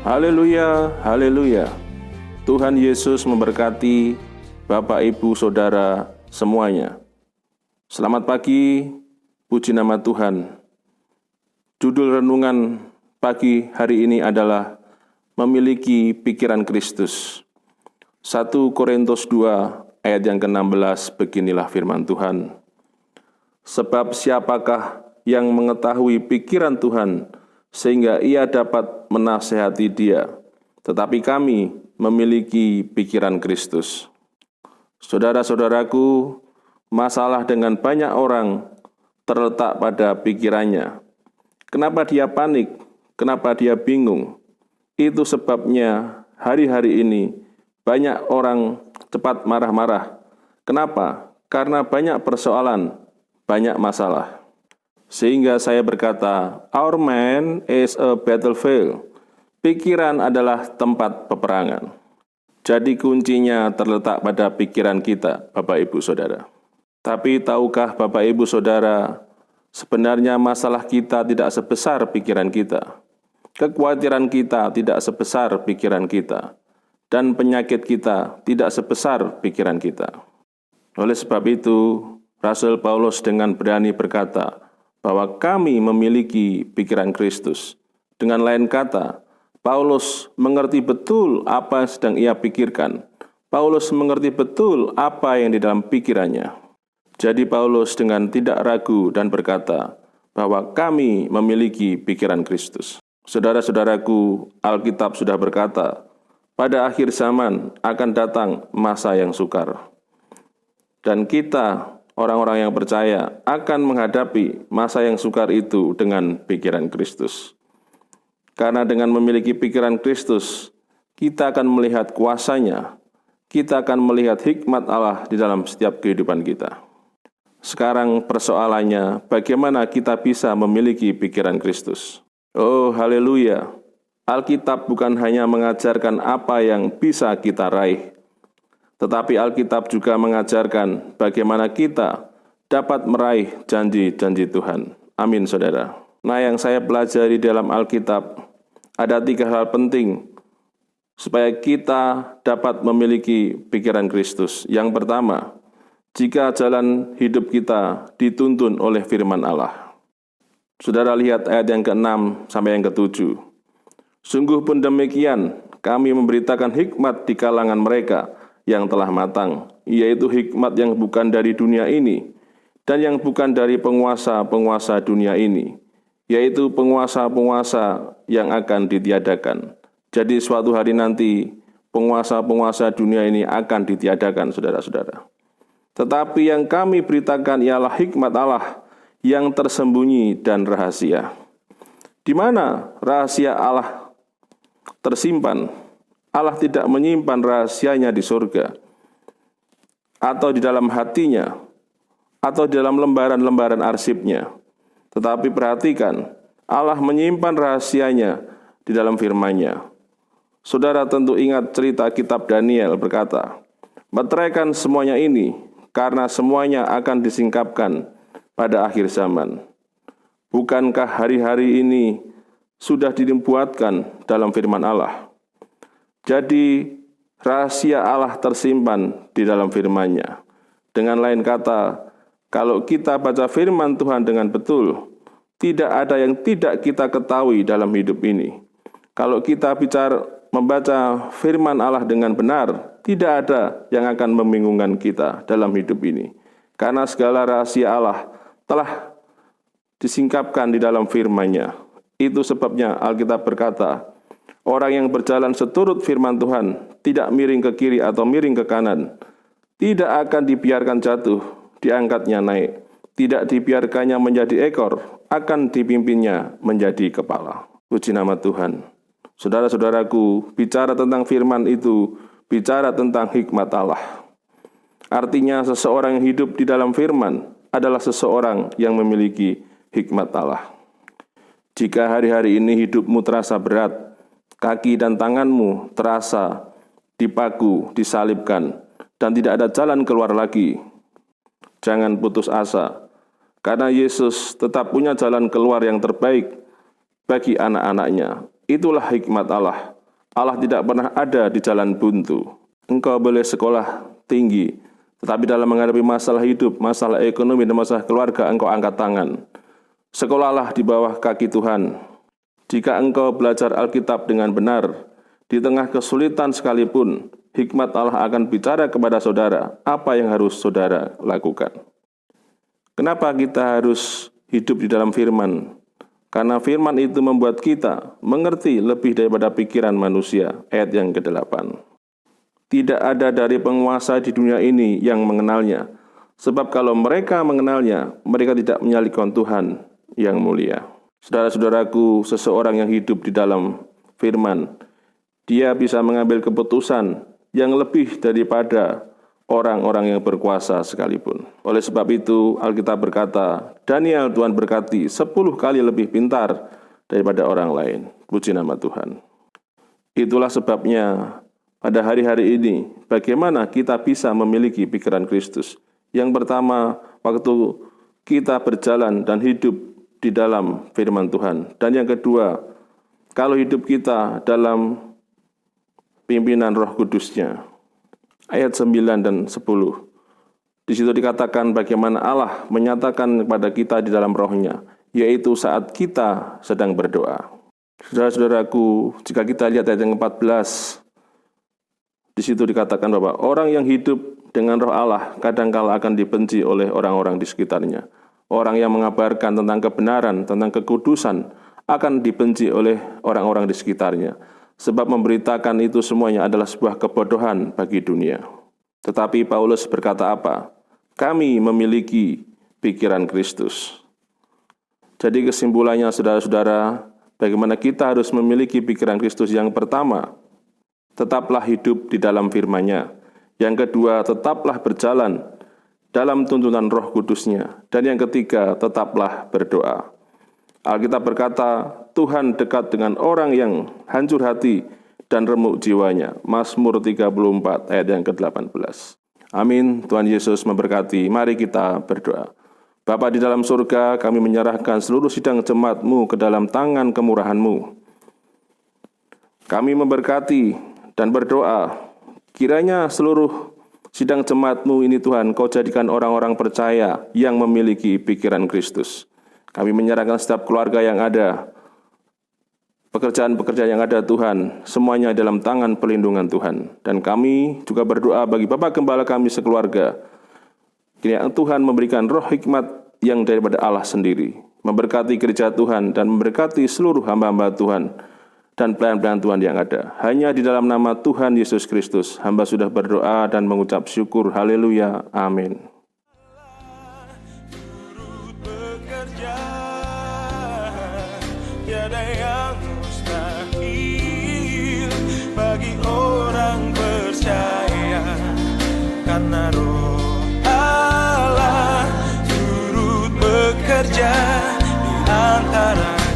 Haleluya, haleluya. Tuhan Yesus memberkati Bapak, Ibu, Saudara semuanya. Selamat pagi, puji nama Tuhan. Judul renungan pagi hari ini adalah memiliki pikiran Kristus. 1 Korintus 2 ayat yang ke-16, beginilah firman Tuhan. Sebab siapakah yang mengetahui pikiran Tuhan sehingga ia dapat menasehati dia, tetapi kami memiliki pikiran Kristus. Saudara-saudaraku, masalah dengan banyak orang terletak pada pikirannya. Kenapa dia panik? Kenapa dia bingung? Itu sebabnya hari-hari ini banyak orang cepat marah-marah. Kenapa? Karena banyak persoalan, banyak masalah. Sehingga saya berkata, our mind is a battlefield. Pikiran adalah tempat peperangan. Jadi kuncinya terletak pada pikiran kita, Bapak Ibu Saudara. Tapi tahukah Bapak Ibu Saudara, sebenarnya masalah kita tidak sebesar pikiran kita. Kekhawatiran kita tidak sebesar pikiran kita. Dan penyakit kita tidak sebesar pikiran kita. Oleh sebab itu, Rasul Paulus dengan berani berkata, bahwa kami memiliki pikiran Kristus. Dengan lain kata, Paulus mengerti betul apa yang sedang ia pikirkan. Paulus mengerti betul apa yang di dalam pikirannya. Jadi Paulus dengan tidak ragu dan berkata bahwa kami memiliki pikiran Kristus. Saudara-saudaraku, Alkitab sudah berkata, pada akhir zaman akan datang masa yang sukar. Dan kita, orang-orang yang percaya, akan menghadapi masa yang sukar itu dengan pikiran Kristus. Karena dengan memiliki pikiran Kristus, kita akan melihat kuasanya, kita akan melihat hikmat Allah di dalam setiap kehidupan kita. Sekarang persoalannya, bagaimana kita bisa memiliki pikiran Kristus? Oh, haleluya! Alkitab bukan hanya mengajarkan apa yang bisa kita raih, tetapi Alkitab juga mengajarkan bagaimana kita dapat meraih janji-janji Tuhan. Amin, saudara. Nah, yang saya pelajari dalam Alkitab, ada 3 hal penting supaya kita dapat memiliki pikiran Kristus. Yang pertama, jika jalan hidup kita dituntun oleh firman Allah. Saudara lihat ayat yang ke-6 sampai yang ke-7. Sungguh pun demikian, kami memberitakan hikmat di kalangan mereka yang telah matang, yaitu hikmat yang bukan dari dunia ini, dan yang bukan dari penguasa-penguasa dunia ini, yaitu penguasa-penguasa yang akan ditiadakan. Jadi suatu hari nanti, penguasa-penguasa dunia ini akan ditiadakan, saudara-saudara. Tetapi yang kami beritakan ialah hikmat Allah yang tersembunyi dan rahasia. Di mana rahasia Allah tersimpan? Allah tidak menyimpan rahasianya di surga, atau di dalam hatinya, atau di dalam lembaran-lembaran arsipnya. Tetapi perhatikan, Allah menyimpan rahasianya di dalam firman-Nya. Saudara tentu ingat cerita kitab Daniel berkata, meteraikan semuanya ini, karena semuanya akan disingkapkan pada akhir zaman. Bukankah hari-hari ini sudah dibuatkan dalam firman Allah? Jadi, rahasia Allah tersimpan di dalam firman-Nya. Dengan lain kata, kalau kita baca firman Tuhan dengan betul, tidak ada yang tidak kita ketahui dalam hidup ini. Kalau kita membaca firman Allah dengan benar, tidak ada yang akan membingungkan kita dalam hidup ini. Karena segala rahasia Allah telah disingkapkan di dalam firman-Nya. Itu sebabnya Alkitab berkata, orang yang berjalan seturut firman Tuhan, tidak miring ke kiri atau miring ke kanan, tidak akan dibiarkan jatuh, diangkatnya naik, tidak dibiarkannya menjadi ekor, akan dipimpinnya menjadi kepala. Puji nama Tuhan. Saudara-saudaraku, bicara tentang firman itu, bicara tentang hikmat Allah. Artinya seseorang yang hidup di dalam firman adalah seseorang yang memiliki hikmat Allah. Jika hari-hari ini hidupmu terasa berat, kaki dan tanganmu terasa dipaku, disalibkan, dan tidak ada jalan keluar lagi, jangan putus asa, karena Yesus tetap punya jalan keluar yang terbaik bagi anak-anaknya. Itulah hikmat Allah. Allah tidak pernah ada di jalan buntu. Engkau boleh sekolah tinggi, tetapi dalam menghadapi masalah hidup, masalah ekonomi, dan masalah keluarga, engkau angkat tangan. Sekolahlah di bawah kaki Tuhan. Jika engkau belajar Alkitab dengan benar, di tengah kesulitan sekalipun, hikmat Allah akan bicara kepada saudara apa yang harus saudara lakukan. Kenapa kita harus hidup di dalam firman? Karena firman itu membuat kita mengerti lebih daripada pikiran manusia. Ayat yang ke-8. Tidak ada dari penguasa di dunia ini yang mengenalnya. Sebab kalau mereka mengenalnya, mereka tidak menyalihkan Tuhan yang mulia. Saudara-saudaraku, seseorang yang hidup di dalam firman, dia bisa mengambil keputusan yang lebih daripada orang-orang yang berkuasa sekalipun. Oleh sebab itu, Alkitab berkata, Daniel Tuhan berkati 10 kali lebih pintar daripada orang lain. Puji nama Tuhan. Itulah sebabnya pada hari-hari ini, bagaimana kita bisa memiliki pikiran Kristus. Yang pertama, waktu kita berjalan dan hidup di dalam firman Tuhan. Dan yang kedua, kalau hidup kita dalam pimpinan Roh Kudus-Nya. Ayat 9 dan 10. Di situ dikatakan bagaimana Allah menyatakan kepada kita di dalam roh-Nya, yaitu saat kita sedang berdoa. Saudara-saudaraku, jika kita lihat ayat yang 14, di situ dikatakan bahwa orang yang hidup dengan roh Allah kadangkala akan dibenci oleh orang-orang di sekitarnya. Orang yang mengabarkan tentang kebenaran, tentang kekudusan, akan dibenci oleh orang-orang di sekitarnya. Sebab memberitakan itu semuanya adalah sebuah kebodohan bagi dunia. Tetapi Paulus berkata apa? Kami memiliki pikiran Kristus. Jadi kesimpulannya saudara-saudara, bagaimana kita harus memiliki pikiran Kristus? Yang pertama, tetaplah hidup di dalam firman-Nya. Yang kedua, tetaplah berjalan dalam tuntunan Roh Kudus-Nya. Dan yang ketiga, tetaplah berdoa. Alkitab berkata, Tuhan dekat dengan orang yang hancur hati dan remuk jiwanya. Mazmur 34 ayat yang ke-18. Amin. Tuhan Yesus memberkati. Mari kita berdoa. Bapa di dalam surga, kami menyerahkan seluruh sidang jemaat-Mu ke dalam tangan kemurahan-Mu. Kami memberkati dan berdoa, kiranya seluruh sidang jemaat-Mu ini Tuhan, Kau jadikan orang-orang percaya yang memiliki pikiran Kristus. Kami menyerahkan setiap keluarga yang ada, pekerjaan-pekerjaan yang ada Tuhan, semuanya dalam tangan perlindungan Tuhan. Dan kami juga berdoa bagi Bapak Gembala kami sekeluarga, kiranya Tuhan memberikan roh hikmat yang daripada Allah sendiri, memberkati gereja Tuhan dan memberkati seluruh hamba-hamba Tuhan dan pelayan-pelayan Tuhan yang ada. Hanya di dalam nama Tuhan Yesus Kristus, hamba sudah berdoa dan mengucap syukur. Haleluya. Amin. Tiada yang mustahil bagi orang percaya, karena Roh Allah turut bekerja di antara